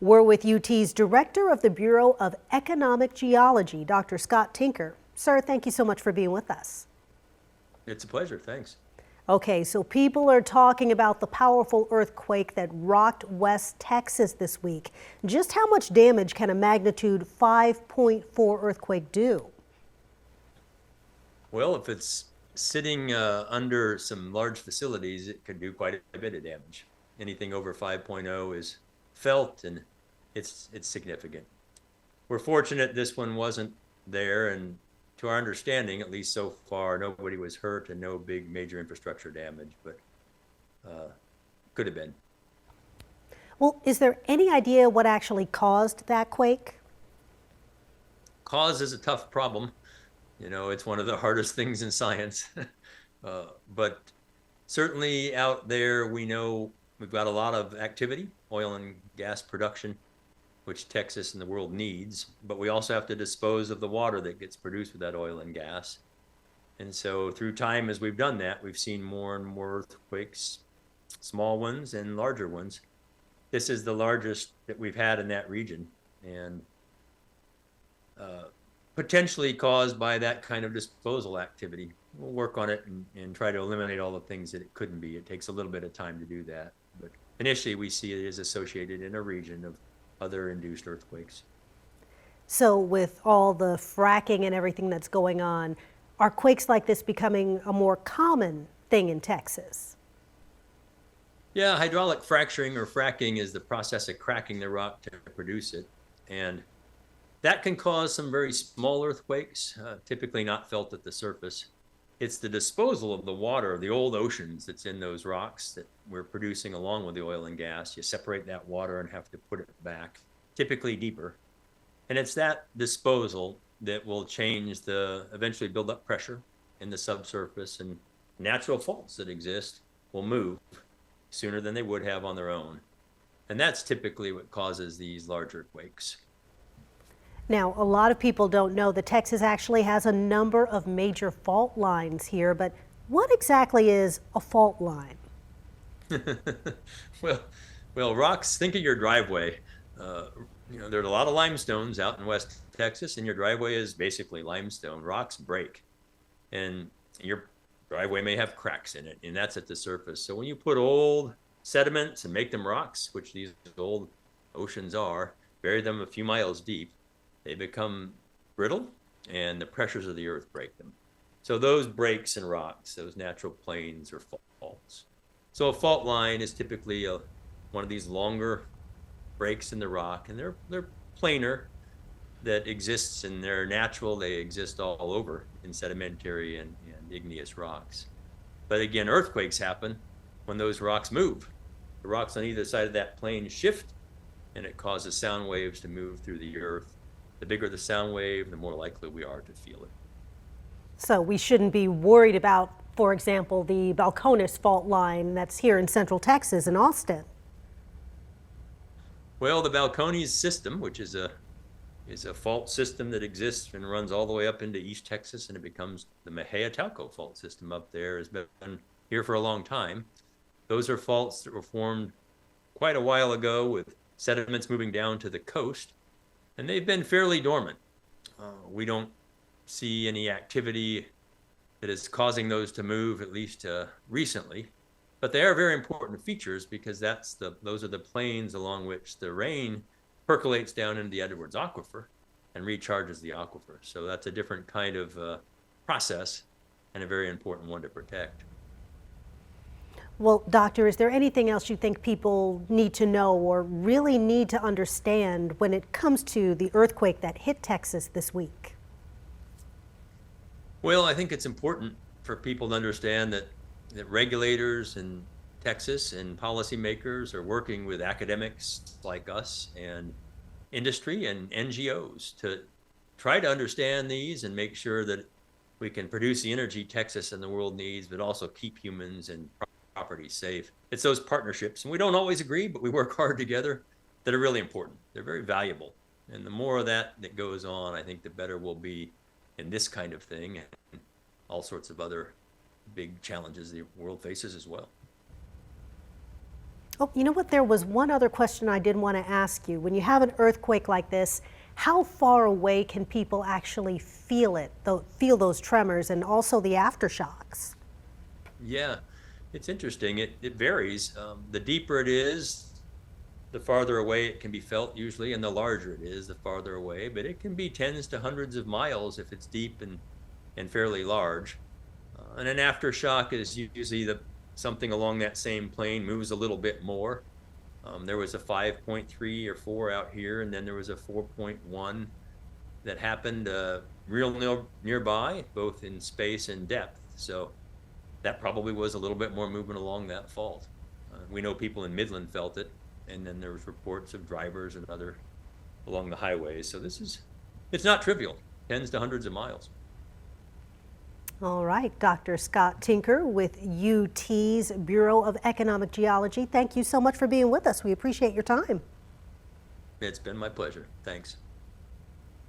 We're with UT's Director of the Bureau of Economic Geology, Dr. Scott Tinker. Sir, thank you so much for being with us. It's a pleasure, thanks. Okay, so people are talking about the powerful earthquake that rocked West Texas this week. Just how much damage can a magnitude 5.4 earthquake do? Well, if it's sitting under some large facilities, it could do quite a bit of damage. Anything over 5.0 is felt, and it's significant. We're fortunate this one wasn't there, and to our understanding, at least so far, nobody was hurt and no big major infrastructure damage, but could have been. Well, is there any idea what actually caused that quake? Cause is a tough problem. You know, it's one of the hardest things in science. But certainly out there, we know we've got a lot of activity, oil and gas production, which Texas and the world needs. But we also have to dispose of the water that gets produced with that oil and gas. And so through time, as we've done that, we've seen more and more earthquakes, small ones and larger ones. This is the largest that we've had in that region, and potentially caused by that kind of disposal activity. We'll work on it and try to eliminate all the things that it couldn't be. It takes a little bit of time to do that. But initially, we see it as associated in a region of other induced earthquakes. So with all the fracking and everything that's going on, are quakes like this becoming a more common thing in Texas? Yeah, hydraulic fracturing or fracking is the process of cracking the rock to produce it. And that can cause some very small earthquakes, typically not felt at the surface. It's the disposal of the water of the old oceans that's in those rocks that we're producing along with the oil and gas. You separate that water and have to put it back, typically deeper. And it's that disposal that will change eventually build up pressure in the subsurface, and natural faults that exist will move sooner than they would have on their own. And that's typically what causes these larger quakes. Now, a lot of people don't know that Texas actually has a number of major fault lines here, but what exactly is a fault line? well, rocks, think of your driveway. There's a lot of limestones out in West Texas, and your driveway is basically limestone. Rocks break, and your driveway may have cracks in it, and that's at the surface. So when you put old sediments and make them rocks, which these old oceans are, bury them a few miles deep, they become brittle, and the pressures of the earth break them. So those breaks in rocks, those natural plains, are faults. So a fault line is typically one of these longer breaks in the rock, and they're planar, that exists, and they're natural. They exist all over in sedimentary and igneous rocks. But again, earthquakes happen when those rocks move. The rocks on either side of that plane shift, and it causes sound waves to move through the earth. The bigger the sound wave, the more likely we are to feel it. So we shouldn't be worried about, for example, the Balcones fault line that's here in Central Texas in Austin. Well, the Balcones system, which is a fault system that exists and runs all the way up into East Texas, and it becomes the Mejia-Talco fault system up there, has been here for a long time. Those are faults that were formed quite a while ago with sediments moving down to the coast, and they've been fairly dormant. We don't see any activity that is causing those to move, at least recently. But they are very important features, because those are the plains along which the rain percolates down into the Edwards Aquifer and recharges the aquifer. So that's a different kind of process, and a very important one to protect. Well, Doctor, is there anything else you think people need to know or really need to understand when it comes to the earthquake that hit Texas this week? Well, I think it's important for people to understand that regulators in Texas and policymakers are working with academics like us and industry and NGOs to try to understand these and make sure that we can produce the energy Texas and the world needs, but also keep humans and property safe. It's those partnerships, and we don't always agree, but we work hard together, that are really important. They're very valuable. And the more of that goes on, I think the better we'll be in this kind of thing and all sorts of other big challenges the world faces as well. Oh, you know what? There was one other question I did want to ask you. When you have an earthquake like this, how far away can people actually feel it, feel those tremors and also the aftershocks? Yeah, it's interesting. It varies. The deeper it is, the farther away it can be felt usually, and the larger it is, the farther away. But it can be tens to hundreds of miles if it's deep and fairly large. And an aftershock is usually something along that same plane moves a little bit more. There was a 5.3 or 4 out here, and then there was a 4.1 that happened real nearby, both in space and depth. So that probably was a little bit more movement along that fault. We know people in Midland felt it, and then there was reports of drivers and other along the highways. So it's not trivial, tens to hundreds of miles. All right, Dr. Scott Tinker with UT's Bureau of Economic Geology. Thank you so much for being with us. We appreciate your time. It's been my pleasure. Thanks.